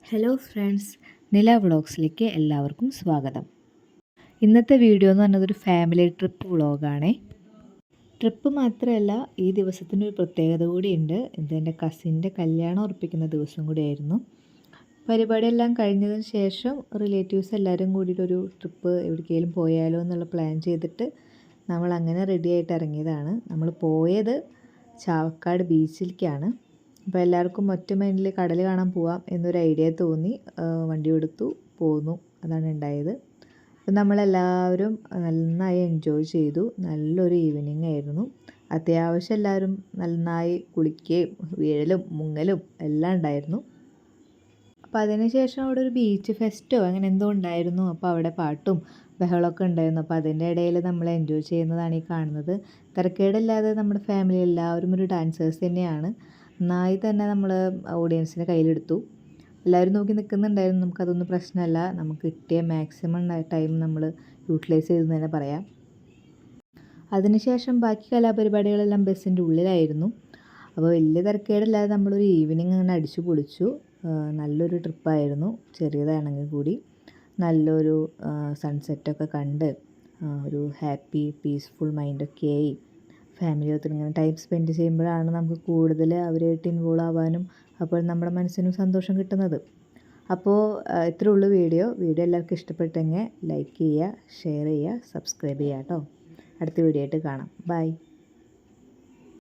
Hello friends, നില വ്ളോഗ്സിലേക്ക് എല്ലാവർക്കും സ്വാഗതം. ഇന്നത്തെ വീഡിയോ എന്ന് പറഞ്ഞത് ഒരു ഫാമിലി ട്രിപ്പ് വ്ളോഗാണേ. ട്രിപ്പ് മാത്രമല്ല, ഈ ദിവസത്തിനൊരു പ്രത്യേകത കൂടിയുണ്ട്. ഇതെൻ്റെ കസിൻ്റെ കല്യാണം ഉറപ്പിക്കുന്ന ദിവസം കൂടിയായിരുന്നു. പരിപാടിയെല്ലാം കഴിഞ്ഞതിന് ശേഷം റിലേറ്റീവ്സ് എല്ലാവരും കൂടിയിട്ടൊരു ട്രിപ്പ് എവിടേക്കെങ്കിലും പോയാലോ എന്നുള്ള പ്ലാൻ ചെയ്തിട്ട് നമ്മളങ്ങനെ റെഡിയായിട്ട് ഇറങ്ങിയതാണ്. നമ്മൾ പോയത് ചാവക്കാട് ബീച്ചിലേക്കാണ്. അപ്പോൾ എല്ലാവർക്കും ഒറ്റ മൈൻഡിൽ കടൽ കാണാൻ പോവാം എന്നൊരു ഐഡിയ തോന്നി വണ്ടി എടുത്തു പോന്നു. അതാണ് ഉണ്ടായത്. അപ്പോൾ നമ്മളെല്ലാവരും നന്നായി എൻജോയ് ചെയ്തു. നല്ലൊരു ഈവനിങ് ആയിരുന്നു. അത്യാവശ്യം എല്ലാവരും നന്നായി കുളിക്കുകയും വീഴലും മുങ്ങലും എല്ലാം ഉണ്ടായിരുന്നു. അപ്പോൾ അതിനുശേഷം അവിടെ ഒരു ബീച്ച് ഫെസ്റ്റോ അങ്ങനെ എന്തോ ഉണ്ടായിരുന്നു. അപ്പോൾ അവിടെ പാട്ടും ബഹളമൊക്കെ ഉണ്ടായിരുന്നു. അപ്പോൾ അതിൻ്റെ ഇടയിൽ നമ്മൾ എൻജോയ് ചെയ്യുന്നതാണ് ഈ കാണുന്നത്. തിരക്കേടില്ലാതെ നമ്മുടെ ഫാമിലി എല്ലാവരും ഒരു ഡാൻസേഴ്സ് തന്നെയാണ്. നന്നായി തന്നെ നമ്മൾ ഓഡിയൻസിനെ കയ്യിലെടുത്തു. എല്ലാവരും നോക്കി നിൽക്കുന്നുണ്ടായിരുന്നു. നമുക്കതൊന്നും പ്രശ്നമല്ല. നമുക്ക് കിട്ടിയ മാക്സിമം ടൈം നമ്മൾ യൂട്ടിലൈസ് ചെയ്തെന്ന് തന്നെ പറയാം. അതിനുശേഷം ബാക്കി കലാപരിപാടികളെല്ലാം ബസ്സിൻ്റെ ഉള്ളിലായിരുന്നു. അപ്പോൾ വലിയ തിരക്കേടില്ലാതെ നമ്മളൊരു ഈവനിങ് അങ്ങനെ അടിച്ചു പൊളിച്ചു. നല്ലൊരു ട്രിപ്പായിരുന്നു, ചെറിയതാണെങ്കിൽ കൂടി. നല്ലൊരു സൺസെറ്റൊക്കെ കണ്ട് ഒരു ഹാപ്പി പീസ്ഫുൾ മൈൻഡൊക്കെ ആയി ഫാമിലിയൊത്ത് ഇങ്ങനെ ടൈം സ്പെൻഡ് ചെയ്യുമ്പോഴാണ് നമുക്ക് കൂടുതൽ അവരായിട്ട് ഇൻവോൾവ് ആവാനും അപ്പോൾ നമ്മുടെ മനസ്സിനും സന്തോഷം കിട്ടുന്നത്. അപ്പോൾ ഇത്രയേ ഉള്ളൂ വീഡിയോ എല്ലാവർക്കും ഇഷ്ടപ്പെട്ടെങ്കിൽ ലൈക്ക് ചെയ്യുക, ഷെയർ ചെയ്യുക, സബ്സ്ക്രൈബ് ചെയ്യുക കേട്ടോ. അടുത്ത വീഡിയോ ആയിട്ട് കാണാം. ബൈ.